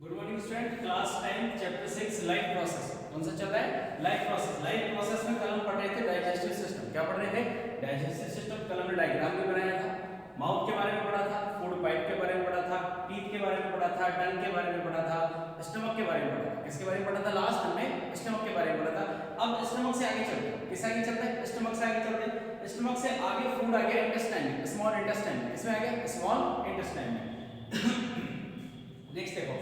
Good morning student, class 10 chapter 6 life process. कौन सा चल रहा है? Life process. लाइफ प्रोसेस में कल हम पढ़ रहे थे डाइजेस्टिव सिस्टम। क्या पढ़ रहे थे? Digestive system. कल हमने डायग्राम भी बनाया था, माउथ के बारे में पढ़ा था, फूड पाइप के बारे में पढ़ा था, टीथ के बारे में पढ़ा था, टंग के बारे में पढ़ा था, स्टमक के बारे में पढ़ा था। किसके बारे में पढ़ा था? लास्ट हमने स्टमक के बारे में पढ़ा था। अब स्टमक से आगे चलते हैं। किस आगे चलते हैं? स्टमक से आगे चलते हैं। स्टमक से आगे फूड आ गया इंटेस्टाइन में, स्मॉल इंटेस्टाइन में। किसमें आ गया? स्मॉल इंटेस्टाइन में। नेक्स्ट देखो,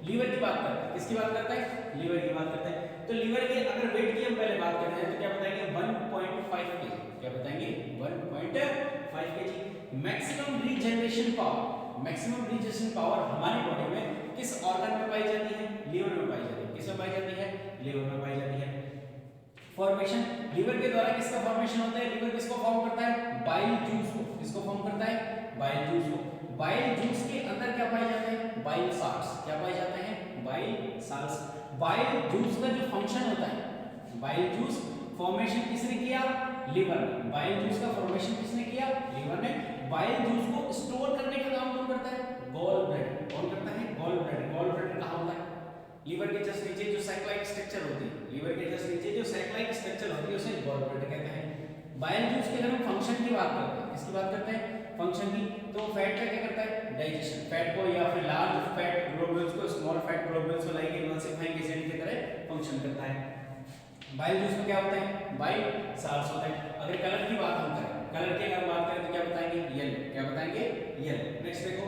लीवर की बात करते हैं। किसकी बात करते हैं? लीवर की बात करते हैं। तो लीवर के अगर वेट की हम पहले बात करते हैं तो क्या बताएंगे? 1.5 केजी। क्या बताएंगे? 1.5 KG. Maximum regeneration power, maximum regeneration power हमारी बॉडी में किस ऑर्गन में पाई जाती है? लीवर में पाई जाती है। किसमें पाई जाती है? लीवर में पाई जाती है। फॉर्मेशन, लीवर के द्वारा किसका फॉर्मेशन होता है? लीवर किसको फॉर्म करता है? बाइल जूस को। किसको फॉर्म करता है? बाइल जूस को। बाइल जूस के अंदर क्या पाए जाते हैं? Bile salts. क्या पाए जाते हैं? Bile salts. बाइल जूस का जो फंक्शन होता है, बाइल जूस फॉर्मेशन किसने किया? लीवर ने। बाइल जूस का फॉर्मेशन किसने किया? लीवर ने। बाइल जूस को स्टोर करने का काम कौन करता है? Gall bladder. कौन करता है? Gall bladder. गॉल ब्लैडर कहां होता है? लीवर के जस्ट नीचे जो सैक लाइक स्ट्रक्चर होती है, लीवर के जस्ट नीचे जो सैक लाइक स्ट्रक्चर होती है उसे गॉल ब्लैडर कहते हैं। बाइल जूस के अगर हम फंक्शन की बात करते हैं, किसकी बात करते हैं? फंक्शन की। तो फैट का क्या करता है? डाइजेशन। फैट को या फिर लार्ज फैट ग्लोब्यूल्स को स्मॉल फैट ग्लोब्यूल्स को लाइक एमाल्सिफाइंग एजेंट की तरह फंक्शन करता है। बाइल जूस में क्या होता है? बाइल साल्ट्स होता है। अगर कलर की बात हम करें, कलर की अगर बात करें तो क्या बताएंगे? येलो। क्या बताएंगे? येलो। नेक्स्ट देखो,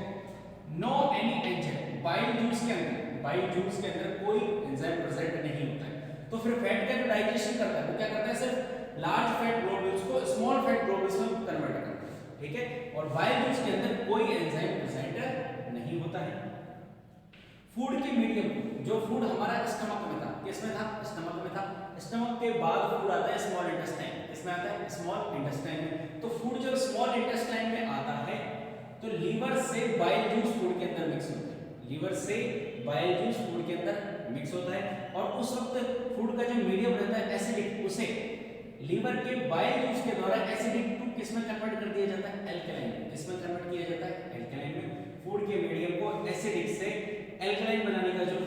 no any enzyme. Bile juice के अंदर, बाइल जूस के अंदर कोई एंजाइम प्रेजेंट नहीं होता है। तो फिर फैट का जो डाइजेशन करता है वो क्या करता है? सिर्फ लार्ज फैट ग्लोब्यूल्स को स्मॉल फैट ग्लोब्यूल्स में कन्वर्ट करता है। ठीक है। और बाइल जूस के अंदर कोई एंजाइम प्रेजेंट नहीं होता है। फूड के मीडियम, जो फूड हमारा स्टमक में था, किसमें था? स्टमक में था। स्टमक के बाद फूड आता है स्मॉल इंटेस्टाइन। किसमें आता है? स्मॉल इंटेस्टाइन में। तो फूड जब स्मॉल इंटेस्टाइन में आता है तो लीवर से बाइल जूस फूड के अंदर मिक्स होता है। लीवर से बाइल जूस फूड के अंदर मिक्स होता है और उस वक्त फूड का जो मीडियम रहता है एसिडिक, उसे लीवर के बाइल जूस के द्वारा एसिडिक टू किसमें कन्वर्ट कर दिया जाता है? एल्कलाइन में। किसमें कन्वर्ट किया जाता है? एल्कलाइन में। फूड के मीडियम को एसिडिक से एल्कलाइन बनाने का जो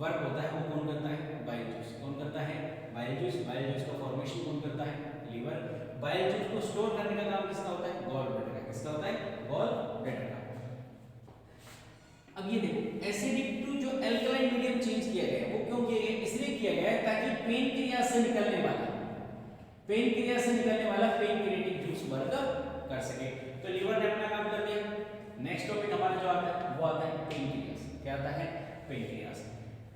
वर्क होता है वो कौन करता है? Bile juice. कौन करता है? Bile juice. बाइल जूस का फॉर्मेशन कौन करता है? लीवर। बाइल जूस को स्टोर करने का काम किसका होता है? गॉल ब्लैडर का। किसका होता है? गॉल ब्लैडर का। अब ये देखो, एसिडिक टू जो एल्कलाइन मीडियम चेंज किया गया है वो क्यों किया गया? इसलिए किया गया है ताकि पेनक्रियास से निकलने वाला, पेनक्रियास से निकलने वाला पेनक्रियाटिक जूस वर्क कर सके। तो लीवर ने अपना काम कर दिया। नेक्स्ट टॉपिक हमारा जो आता है वो आता है पेनक्रियास। क्या आता है? पेनक्रियास।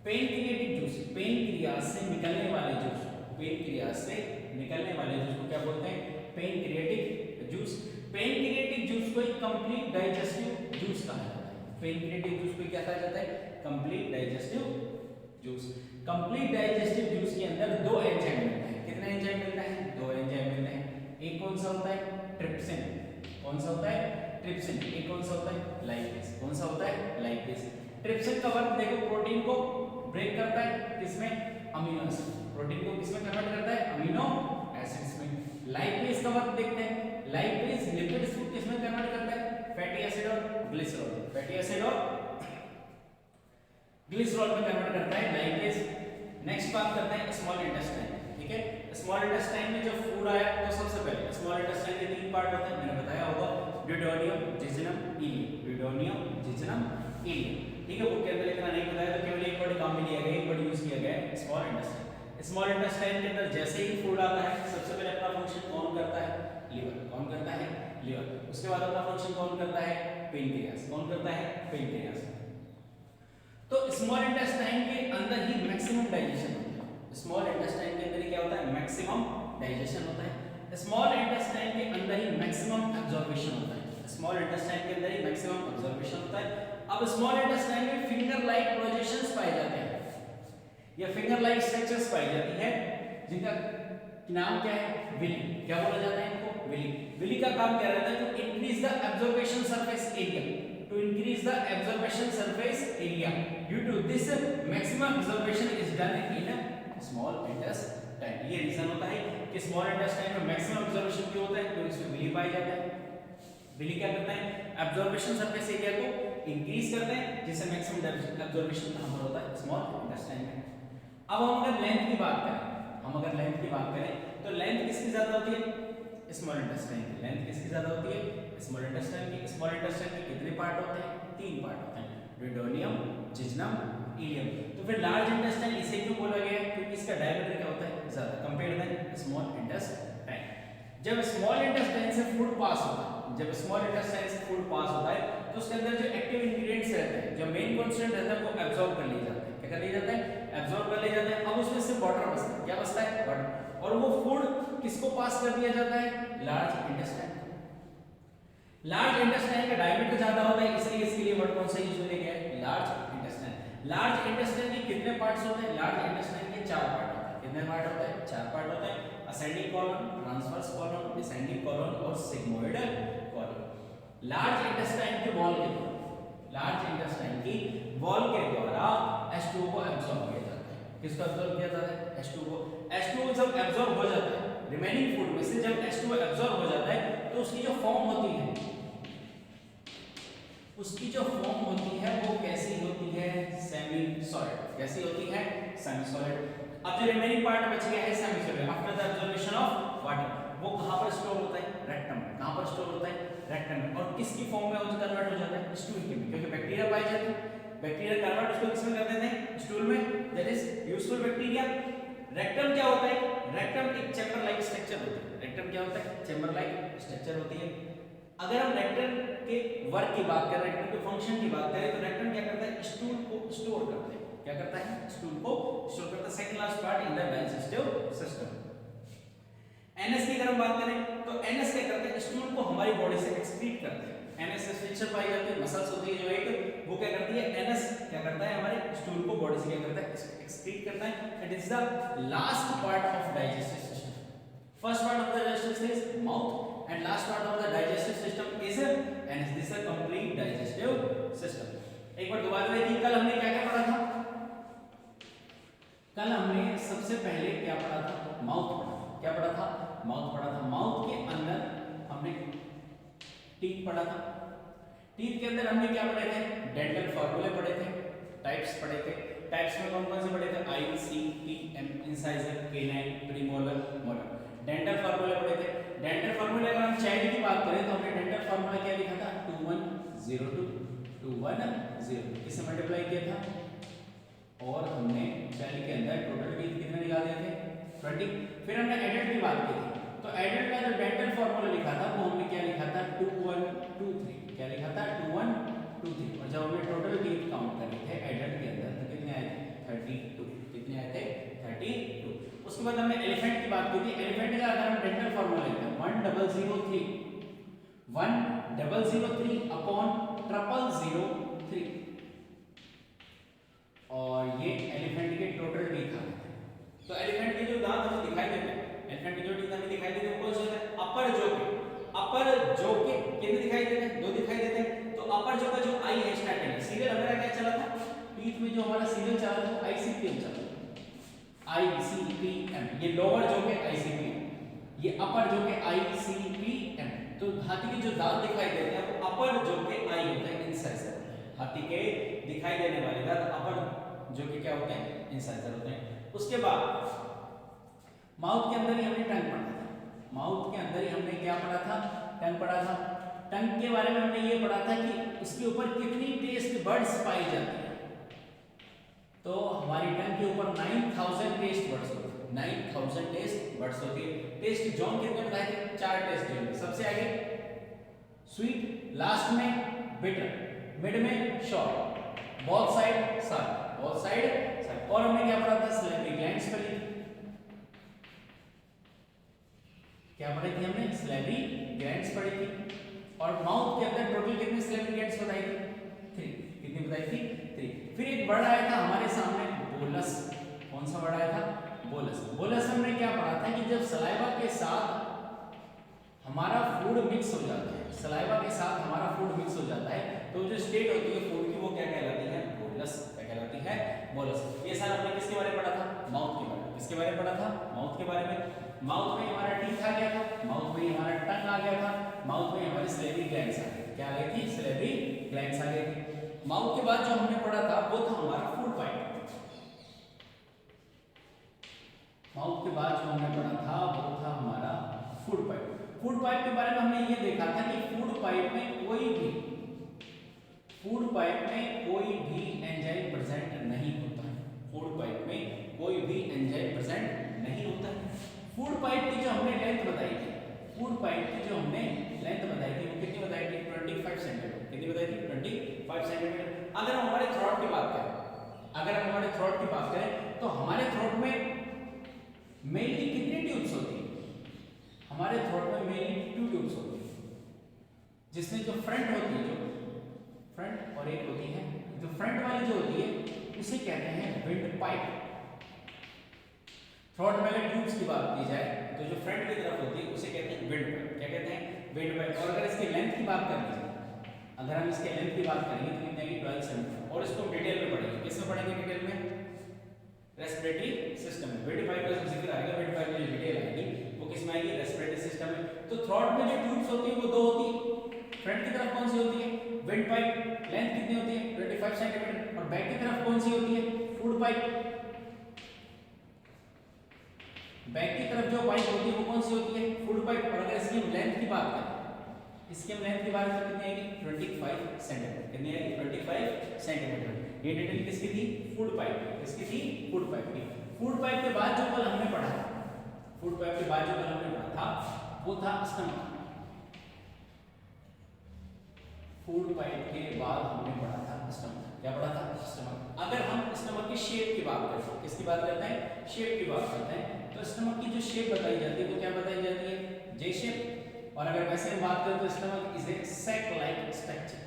पेनक्रियाटिक जूस, पेनक्रियास से निकलने वाले जूस, पेनक्रियास से निकलने वाले जूस को क्या बोलते हैं? Pancreatic juice. पेनक्रियाटिक जूस को एक कंप्लीट डाइजेस्टिव जूस कहा जाता है। पेनक्रियाटिक जूस को क्या कहा जाता है? Complete digestive juice. Complete digestive juice के अंदर दो एंजाइम मिलते हैं। कितने एंजाइम मिलते हैं? दो एंजाइम मिलते हैं। एक कौन सा होता है? ट्रिप्सिन। कौन सा होता है? ट्रिप्सिन। एक कौन सा होता है? लाइपेज। कौन सा होता है? लाइपेज। ट्रिप्सिन का वर्क देखो, प्रोटीन को ब्रेक करता है किसमें? Amino acid. प्रोटीन को किसमें कन्वर्ट करता है? अमीनो एसिड्स में। लाइपेज का वर्क देखते हैं। लाइपेज लिपिड्स को किसमें कन्वर्ट करता है? फैटी एसिड और ग्लिसरॉल। फैटी एसिड और ग्लिसरॉल में कन्वर्ट करता है लाइपेज। नेक्स्ट बात करते हैं स्मॉल इंटेस्टाइन। ठीक है। स्मॉल इंटेस्टाइन में जब फूड आया तो सबसे पहले स्मॉल इंटेस्टाइन के तीन पार्ट होते हैं, मैंने बताया होगा, ड्यूडेनियम, जिजनम, इलियम। ड्यूडेनियम, जिजनम, इलियम। ठीक है। बुक के अंदर इतना नहीं बताया तो केवल एक वर्ड काम में लिया गया, एक वर्ड यूज किया गया है, स्मॉल इंटेस्टाइन। स्मॉल इंटेस्टाइन के अंदर जैसे ही फूड आता है सबसे पहले अपना फंक्शन कौन करता है? लीवर। कौन करता है? लीवर। उसके बाद अपना फंक्शन कौन करता है? पेनक्रियास। कौन करता है? पेनक्रियास। तो स्मॉल इंटेस्टाइन के अंदर ही मैक्सिमम डाइजेशन होता है। स्मॉल इंटेस्टाइन के अंदर क्या होता है? मैक्सिमम डाइजेशन होता है। स्मॉल इंटेस्टाइन के अंदर ही मैक्सिमम एब्जॉर्प्शन होता है। स्मॉल इंटेस्टाइन के अंदर ही मैक्सिमम एब्जॉर्प्शन होता है। अब स्मॉल इंटेस्टाइन में फिंगर लाइक प्रोजेक्शंस पाए जाते हैं या फिंगर लाइक स्ट्रक्चर्स पाई जाती है जिनका नाम क्या है? विली। क्या बोला जाता है इनको? विली। विली का काम क्या रहता है? To increase the absorption surface area, to increase the absorption surface area. Due to this, maximum absorption is done in a small intestine. ये रीजन होता है कि स्मॉल इंटेस्टाइन में मैक्सिमम एब्जॉर्प्शन क्यों होता है? क्योंकि इसमें विली पाया जाता है। विली क्या करता है? एब्जॉर्प्शन सरफेस एरिया को इंक्रीज करते हैं, जिससे मैक्सिमम एब्जॉर्प्शन कहां पर होता है, स्मॉल इंटेस्टाइन में। अब हम अगर लेंथ की बात करें, तो लेंथ किसकी ज्यादा होती है, स्मॉल इंटेस्टाइन की। लेंथ किसकी ज्यादा होती है, स्मॉल इंटेस्टाइन की। स्मॉल इंटेस्टाइन के कितने पार्ट होते हैं, 3 पार्ट होते हैं, ड्यूडेनियम, जिजनम, इलियम। तो फिर लार्ज इंटेस्टाइन इसे क्यों बोला गया है, क्योंकि इसका डायमीटर क्या होता है, ज्यादा कंपेयर देन स्मॉल इंटेस्टाइन। जब स्मॉल इंटेस्टाइन से फूड पास होता है, तो उसके अंदर जो एक्टिव इंग्रेडिएंट्स रहते हैं, जो मेन कांस्टेंट रहता है, वो एब्जॉर्ब कर लिए जाते हैं। क्या कर लिए जाते हैं, एब्जॉर्ब कर लिए जाते हैं। अब उसमें से वाटर बचता है, क्या बचता है, वाटर। और वो फूड किसको पास कर दिया जाता है, लार्ज इंटेस्टाइन। लार्ज इंटेस्टाइन का डायमीटर ज्यादा होता है, इसलिए इसके लिए वर्ड कौन सा यूज किया गया है, लार्ज इंटेस्टाइन। लार्ज इंटेस्टाइन के कितने पार्ट्स होते हैं, लार्ज इंटेस्टाइन के 4 पार्ट होते हैं। कितने पार्ट होते हैं, 4 पार्ट होते हैं, ascending column, transverse column, descending column और सिग्मोइड कॉलम। लार्ज इंटेस्टाइन के वॉल के द्वारा H2O को एब्सॉर्ब किया जाता है। किसको एब्सॉर्ब किया जाता है, H2O को। H2O जब एब्सॉर्ब हो जाता है, रिमेनिंग फूड में से जब H2O एब्सॉर्ब हो जाता है, तो उसकी जो फॉर्म होती है, वो कैसी होती है, सेमी सॉलिड। कैसी होती है, सेमी सॉलिड। अब जो रिमेनिंग पार्ट बच गया है semi solid, after the absorption of water, वो कहां पर स्टोर होता है, रेक्टम में। कहां पर स्टोर होता है, रेक्टम में। और किसकी फॉर्म में वो कन्वर्ट हो जाता है, स्टूल के में, क्योंकि बैक्टीरिया पाए जाते हैं। बैक्टीरिया कन्वर्ट उसको किसमें कर देते हैं, स्टूल में, that is useful bacteria. Rectum क्या होता है, रेक्टम एक चैम्बर लाइक स्ट्रक्चर होती है। रेक्टम क्या होता है, चैम्बर लाइक स्ट्रक्चर होती है। अगर हम रेक्टम के वर्क की बात करें, रेक्टम के फंक्शन की बात करें, तो रेक्टम क्या करता है, स्टूल को स्टोर करता है। क्या करता है, स्टूल को स्टोर करता है। Second last part in the digestive system. NS की अगर हम बात करें, तो एनएस क्या करते हैं, स्टूल को हमारी बॉडी से एक्सक्रीट करते हैं। एनएस से स्ट्रक्चर पाई जाती है, मसल्स होती है जो एक, वो क्या करती है, एनएस क्या करता है, हमारे स्टूल को बॉडी से क्या करता है, एक्सक्रीट करता है। It is the last part of digestive system. First part of the digestive system is mouth and last part of the digestive system is NS. This is a complete digestive system. एक बार दोबारा देखिए, कल हमने क्या क्या पढ़ा था, कल हमने सबसे पहले क्या पढ़ा था, माउथ पढ़ा। क्या पढ़ा था, माउथ पढ़ा था। माउथ के अंदर हमने टीथ पढ़ा था। टीथ के अंदर हमने क्या पढ़े थे, डेंटल फार्मूले पढ़े थे, टाइप्स पढ़े थे। टाइप्स में कौन कौन से पढ़े थे, I, C, T, M, incisor, canine, premolar, molar. Dental फार्मूले पढ़े थे। डेंटल फार्मूले अगर हम चाइल्ड की बात करें, तो हमने डेंटल फार्मूला क्या लिखा था, 2102 2102 किसे मल्टीप्लाई किया था, और हमने चाइल्ड के अंदर टोटल टीथ कितने निकाल दिए थे, 20। फिर हमने एडल्ट की बात की थी, तो एडल्ट का जो डेंटल फार्मूला लिखा था, वो हमने क्या लिखा था, 2123। क्या लिखा था, 2123। और जब हमने टोटल टीथ काउंट करे थे एडल्ट के अंदर, तो कितने आए थे, 32। कितने आए थे, 32। उसके बाद हमने एलिफेंट की बात की थी। एलिफेंट का अगर हम डेंटल फार्मूला लेते हैं, 1003 1003 अपॉन 0003, और ये एलिफेंट के टोटल टीथ आते हैं। तो एलिफेंट के जो दांत हमें दिखाई देते हैं, एलिफेंट के जो टीथ हमें दिखाई देते हैं, कौन से होते हैं, अपर जो के कितने दिखाई देते हैं, 2 दिखाई देते हैं। तो अपर जो का जो आई है, स्टार्टिंग सीरियल हमारा क्या चला था, टीथ में जो हमारा सीरियल चला था, आईसीपीएम चला था, आईसीपीएम। ये लोअर जो के आईसीपीएम, ये अपर जो के आईसीपीएम। तो हाथी के जो दांत दिखाई देते हैं, वो अपर जो के आई होता है, इंसाइजर। हाथी के दिखाई देने वाले दांत अपर जो के क्या होते हैं, इंसाइजर होते हैं। उसके बाद माउथ के अंदर ही हमने टंग पढ़ा था। माउथ के अंदर ही हमने क्या पढ़ा था, टंग पढ़ा था। टंग के बारे में हमने ये पढ़ा था कि उसके ऊपर कितनी टेस्ट बड्स पाई जाती है। तो हमारी टंग के ऊपर 9000 टेस्ट बड्स होती है, 9000 टेस्ट बड्स होती है। टेस्ट जोन कितने बताए थे, 4 टेस्ट जोन। सबसे आगे स्वीट, लास्ट में बिटर, मिड में short, both side salt, both side salt. और हमने क्या पढ़ा था, सैलिवरी ग्लैंड्स पढ़ी थी। क्या पढ़ी थी हमने, सैलिवरी ग्लैंड्स पढ़ी थी। और माउथ के अंदर टोटल कितनी सैलिवरी ग्लैंड्स बताई थी, 3। कितनी बताई थी, 3। फिर एक वर्ड आया था हमारे सामने, बोलस। कौन सा वर्ड आया था, बोलस। बोलस हमने क्या पढ़ा था कि जब सलाइवा के साथ हमारा फूड मिक्स हो जाता है, सलाइवा के साथ हमारा फूड मिक्स हो जाता है, तो जो स्टेट होती है फूड की, वो क्या कहलाती है, बोलस। क्या कहलाती है, बोलस। ये सारा हमने किसके बारे में पढ़ा था, माउथ के बारे में। किसके बारे में पढ़ा था, माउथ के बारे में। माउथ में हमारा टीथ आ गया था, माउथ में हमारा टंग आ गया था, माउथ में हमारी सैलिवरी ग्लैंड्स आ गई। क्या आ गई थी, सैलिवरी ग्लैंड्स आ गई थी। माउथ के बाद जो हमने पढ़ा था वो था हमारा फूड पाइप। माउथ के बाद जो हमने पढ़ा था वो था हमारा फूड पाइप। फूड पाइप के बारे में हमने ये देखा था कि फूड पाइप में कोई भी एंजाइम प्रेजेंट नहीं होता है। फूड पाइप में कोई भी एंजाइम प्रेजेंट नहीं होता है। फूड पाइप की जो हमने लेंथ बताई थी, फूड पाइप की जो हमने लेंथ बताई थी वो कितनी बताई थी? 25 सेंटीमीटर। कितनी बताई थी? 25 सेंटीमीटर। अगर हम हमारे थ्रोट की बात करें, तो हमारे थ्रोट में मेनली कितनी ट्यूब्स होती है? हमारे थ्रोट में मेनली 2 ट्यूब्स होती है, जिसमें जो फ्रंट होती है, जो फ्रंट और एक होती है, जो फ्रंट वाली जो होती है उसे कहते हैं विंड पाइप। थ्रोट में अगर ट्यूब्स की बात की जाए तो जो फ्रंट की तरफ होती है उसे कहते हैं विंड पाइप। क्या कहते हैं? Wind pipe. और अगर इसकी लेंथ की बात कर लीजिए, अगर हम इसके लेंथ की बात करेंगे तो कितनी आएगी? 12 सेंटीमीटर। और इसको डिटेल में पढ़ेंगे। किसमें पढ़ेंगे डिटेल में? रेस्पिरेटरी सिस्टम में। विंड पाइप का जब जिक्र आएगा, विंड पाइप में जो डिटेल आएगी वो किसमें आएगी? रेस्पिरेटरी सिस्टम में। तो थ्रोट में जो ट्यूब्स होती है वो 2 होती है। फ्रंट की तरफ कौन सी होती है? Wind pipe. लेंथ कितनी होती है? 25 सेंटीमीटर। और बैक की तरफ कौन सी होती है? Food pipe. बैक की तरफ जो पाइप होती है वो कौन सी होती है? Food pipe. और अगर इसकी लेंथ की बात करें, इसकी हम लेंथ की बात करें कितनी आएगी? 25 सेंटीमीटर। कितनी आएगी? 25 सेंटीमीटर। ये डिटेल किसकी थी? Food pipe. किसकी थी? फूड पाइप की। फूड पाइप के बाद जो कल हमने पढ़ा था, फूड पाइप के बाद जो कल हमने पढ़ा था वो था स्टमक। फूड पाइप के बाद हमने पढ़ा था स्टमक। क्या पढ़ा था? स्टमक। अगर हम स्टमक की शेप की बात करते हैं, किसकी बात करते हैं? शेप की बात करते हैं, तो स्टमक की जो शेप बताई जाती है वो क्या बताई जाती है? J shape. और अगर वैसे हम बात करें तो stomach is a sac like structure.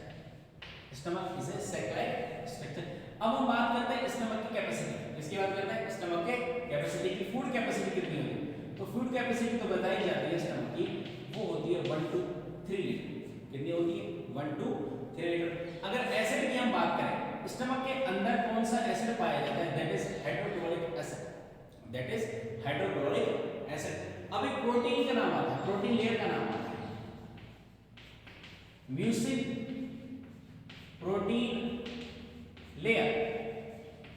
Stomach is a sac like structure. अब हम बात करते हैं स्टमक की कैपेसिटी। किसकी बात करते हैं? स्टमक के कैपेसिटी की। फूड कैपेसिटी कितनी होती है? तो फूड कैपेसिटी तो बताई जाती है स्टमक की, वो होती है 1 to 3 लीटर। कितनी होती है? 1 to 3 लीटर। अगर एसिड की हम बात करें, स्टमक के अंदर कौन सा एसिड पाया जाता है? That is hydrochloric acid. That is hydrochloric acid. अब एक प्रोटीन का नाम आता है, प्रोटीन लेयर का नाम आता है म्यूसिन प्रोटीन लेयर।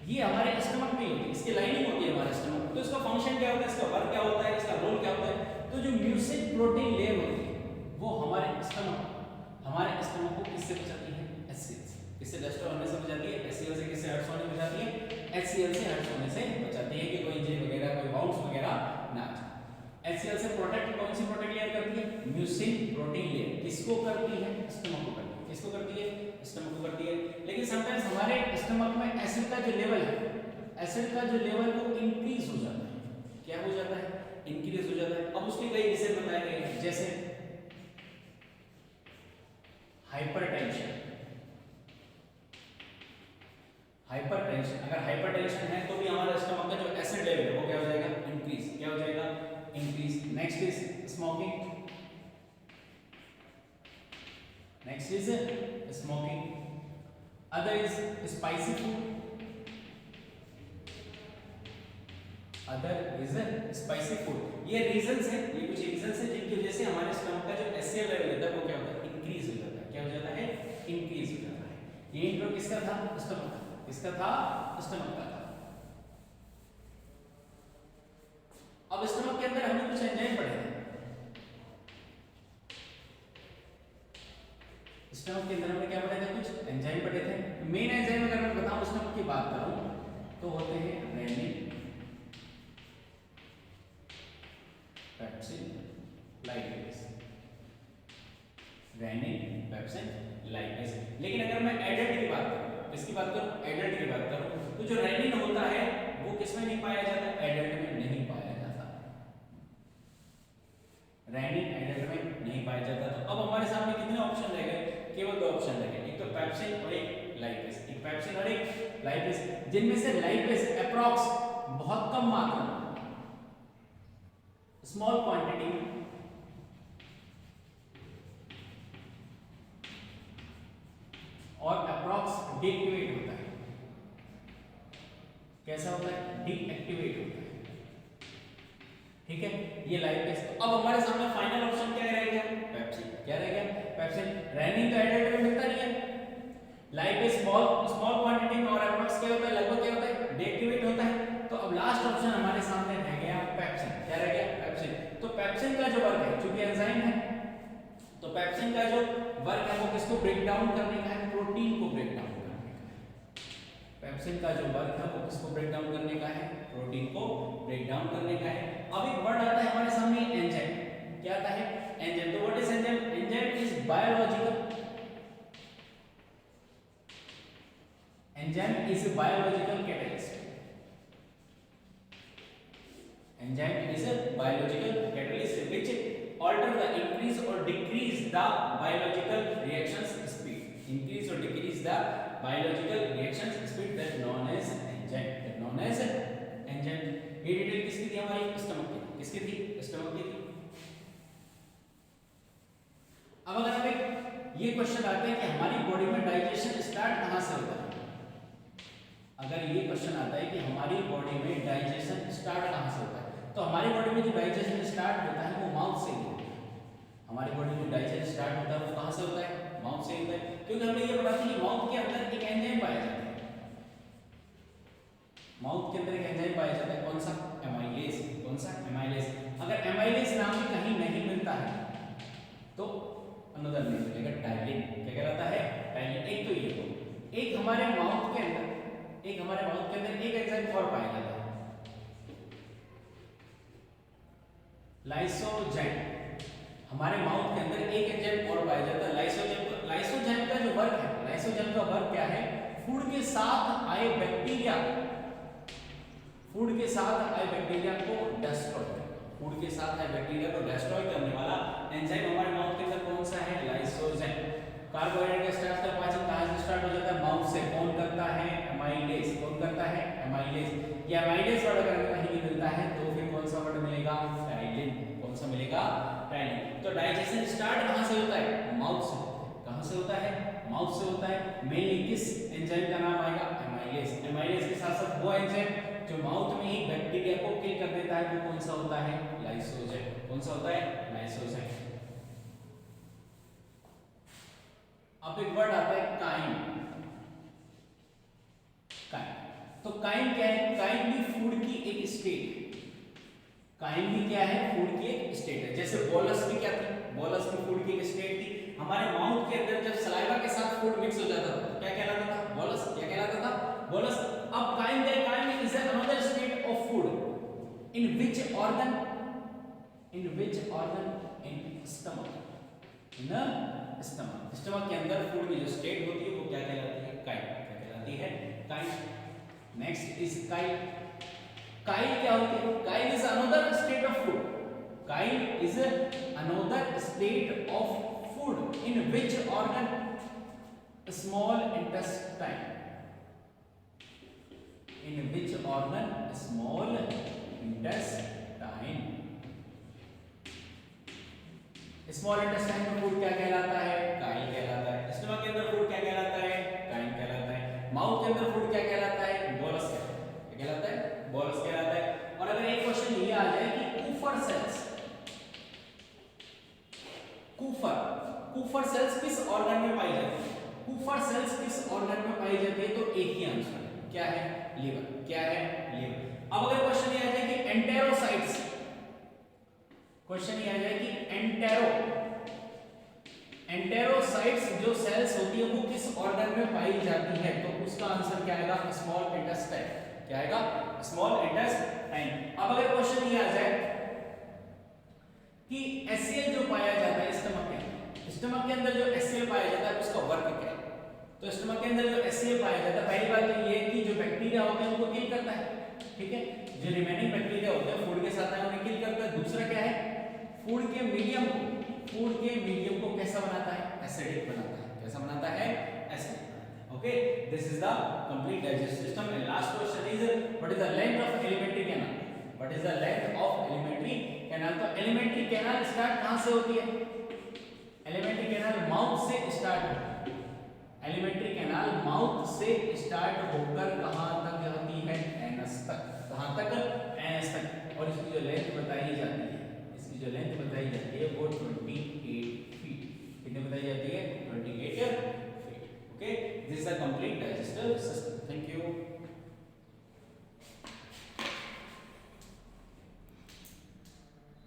ये हमारे स्टमक में होती है, इसकी लाइनिंग होती है हमारे स्टमक। तो इसका फंक्शन क्या होता है? इसका वर्क क्या होता है? इसका रोल क्या होता है? तो जो म्यूसिन प्रोटीन लेयर होती है वो हमारे स्टमक को किससे बचाती है? HCl से। किससे? डस्ट होने से बचाती है। HCl से किससे? हर्ट्स होने से बचाती है। HCl से हर्ट्स होने से बचाती है कि कोई इंजरी वगैरह, कोई बाउंस वगैरह ना आ जाए। HCl से प्रोटेक्ट कौन सी प्रोटीन लेयर करती है? Mucin protein layer. किसको करती है? स्टमक को करती है। किसको करती है? स्टमक को करती है। लेकिन समटाइम्स हमारे स्टमक में एसिड का जो लेवल है, एसिड का जो लेवल वो इंक्रीज हो जाता है। क्या हो जाता है? इंक्रीज हो जाता है। अब उसके कई रीजन बताए गए हैं, जैसे हाइपरटेंशन। हाइपरटेंशन, अगर हाइपरटेंशन है तो भी हमारे स्टमक का जो एसिड लेवल है वो क्या हो जाएगा? इंक्रीज। क्या हो जाएगा? Increase. Next is smoking. Next is smoking. Other is spicy food. Other is spicy food. ये रीजंस हैं, ये कुछ रीजंस हैं जिनकी वजह से हमारे स्टमक का जो एसिड लेवल है वो क्या होता है? इंक्रीज हो जाता है। क्या हो जाता है? इंक्रीज हो जाता है। ये इंट्रो किसका था? स्टमक का। किसका था? स्टमक का था। अब स्टमक के अंदर हमने कुछ एंजाइम पढ़े थे। स्टमक के अंदर हमने क्या पढ़े थे? कुछ एंजाइम पढ़े थे। मेन एंजाइम अगर मैं बताऊं स्टमक की बात करूं तो होते हैं rennin, pepsin, lipase. Rennin, pepsin, lipase. लेकिन अगर मैं एडल्ट की बात करूं, किसकी बात करूं? एडल्ट की बात करूं तो जो रेनिन होता है वो किसमें नहीं पाया जाता? एडल्ट में नहीं पाया जाता। रेनिन एडल्ट में नहीं पाया जाता। तो अब हमारे सामने कितने ऑप्शन रह गए? केवल 2 ऑप्शन रह गए, एक तो पेप्सिन और एक लाइपेज। एक पेप्सिन और एक लाइपेज, जिनमें से लाइपेज अप्रॉक्स बहुत कम मात्रा में, स्मॉल क्वांटिटी में, और अप्रॉक्स डीएक्टिवेट होता है। कैसा होता है? डीएक्टिवेट होता है। ठीक है, ये लाइपेज। अब हमारे सामने फाइनल ऑप्शन क्या रह गया? पेप्सिन। क्या रह गया? पेप्सिन। रेनिन तो एडल्ट में मिलता नहीं है, life is small, small quantity में और अप्रॉक्स क्या होता है, लगभग क्या होता है, डे एक्टिवेट होता है। तो अब लास्ट ऑप्शन हमारे सामने रह गया पेप्सिन। क्या रह गया, पेप्सिन। तो पेप्सिन का जो वर्क है, चूंकि एंजाइम है, तो पेप्सिन का जो वर्क है वो किसको ब्रेक डाउन करने का है, प्रोटीन को ब्रेक डाउन करने का है। पेप्सिन का जो वर्क है वो किसको ब्रेक डाउन करने का है, प्रोटीन को ब्रेक डाउन करने का है। अब एक वर्ड आता है हमारे सामने एंजाइम। क्या आता है, एंजाइम। तो what is enzyme, enzyme is biological, enzyme is a biological catalyst. Enzyme is a biological catalyst which alter the increase or decrease the biological reactions speed. Increase or decrease the biological reactions speed, that known as enzyme. That known as enzyme. ये detail किसकी थी, हमारी stomach की। किसकी थी, stomach की थी। अब अगर हमें ये क्वेश्चन आते हैं कि हमारी बॉडी में डाइजेशन स्टार्ट कहां से होता है, अगर ये क्वेश्चन आता है कि हमारी बॉडी में डाइजेशन स्टार्ट कहां से होता है, तो हमारी बॉडी में जो डाइजेशन स्टार्ट होता है वो माउथ से ही होता है। हमारी बॉडी में डाइजेशन स्टार्ट होता है वो कहां से होता है, माउथ से होता है। क्योंकि हमने ये पढ़ा था कि माउथ के अंदर एक एंजाइम पाया जाता है। माउथ के अंदर एक एंजाइम पाया जाता है, कौन सा, एमाइलेज। कौन सा, एमाइलेज। अगर एमाइलेज नाम की कहीं नहीं मिलता है तो अनदर नेम मिलेगा टाइलिन। क्या कहलाता है, टाइलिन। एक तो ये हो, एक हमारे माउथ के अंदर एक एंजाइम और पाया जाता है, लाइसोजाइम। हमारे माउथ के अंदर एक एंजाइम और पाया जाता है, लाइसोजाइम। लाइसोजाइम का जो वर्क है, लाइसोजाइम का वर्क क्या है, फूड के साथ आए बैक्टीरिया, फूड के साथ आए बैक्टीरिया को डिस्ट्रॉय करना। फूड के साथ आए बैक्टीरिया को डिस्ट्रॉय करने वाला एंजाइम हमारे माउथ के अंदर कौन सा है, लाइसोजाइम। कार्बोहाइड्रेट का स्टार्ट का पाचन कहां से स्टार्ट हो जाता है, माउथ से। कौन करता है, एमाइलेज। कौन करता है, एमाइलेज। या एमाइलेज वर्ड अगर कहीं नहीं मिलता है तो फिर कौन सा वर्ड मिलेगा, टाइलिन। कौन सा मिलेगा, टाइलिन। तो डाइजेशन स्टार्ट कहां से होता है, माउथ से। कहां से होता है, माउथ से होता है। मेनली किस एंजाइम का नाम आएगा, एमाइलेज। एमाइलेज के साथ साथ वो एंजाइम जो माउथ में ही बैक्टीरिया को किल कर देता है वो कौन सा होता है, लाइसोजाइम। कौन सा होता है, लाइसोजाइम। अब एक वर्ड आता है काइन। काइन, तो काइन क्या है, काइन भी फूड की एक स्टेट। काइन भी क्या है, फूड की एक स्टेट है। जैसे बोलस भी क्या थी, बोलस भी फूड की एक स्टेट थी। हमारे माउथ के अंदर जब सलाइवा के साथ फूड मिक्स हो जाता था क्या कहलाता था, बोलस। क्या कहलाता था, बोलस। अब काइन क्या है, chyme is another state of food in which organ, in which organ, in stomach. In stomach, stomach के अंदर फूड की जो स्टेट होती है वो क्या कहलाती है, काइल। क्या कहलाती है, Kyle. Next is Kyle. Kyle क्या होती है, Kyle is another state of food. Kyle is another state of food in which organ, small intestine. In which organ, small intestine. Small intestine में फूड क्या कहलाता है, काइल कहलाता है। Stomach के अंदर फूड क्या कहलाता है, काइल कहलाता है। माउथ के अंदर फूड क्या कहलाता है, बोलस कहलाता है, बोलस कहलाता है। और अगर एक क्वेश्चन ये आ जाए कि कूफर सेल्स, कूफर सेल्स किस ऑर्गन में पाई जाती है, कूफर सेल्स किस ऑर्गन में पाई जाती है, तो एक ही आंसर है, क्या है, लीवर। क्या है, लीवर। अब अगर क्वेश्चन ये आ जाए कि एंटेरोसाइट्स, क्वेश्चन ये आ जाए कि एंटेरोसाइट्स जो सेल्स होती है वो किस ऑर्गन में पाई जाती है, तो उसका आंसर क्या आएगा, स्मॉल इंटेस्टाइन। क्या आएगा, स्मॉल इंटेस्टाइन। अब अगर क्वेश्चन ये आ जाए कि एचसीएल जो पाया जाता है स्टमक के अंदर जो एचसीएल पाया जाता है उसका वर्क क्या है, तो स्टमक के अंदर जो एचसीएल पाया जाता है, पहली बात तो ये कि जो बैक्टीरिया होते हैं उनको किल करता है, ठीक है। जो रिमेनिंग बैक्टीरिया होते हैं फूड के साथ आए उन्हें किल करता है। दूसरा क्या है, फूड के मीडियम को कैसा बनाता है, एसिडिक बनाता है। कैसा बनाता है, acidic. Okay, this is the complete digestive system. And last question is what is the length of alimentary canal, what is the length of alimentary canal. तो एलिमेंट्री कैनाल स्टार्ट कहां से होती है, एलिमेंट्री कैनाल माउथ से start होती है। Alimentary canal mouth से start होकर कहां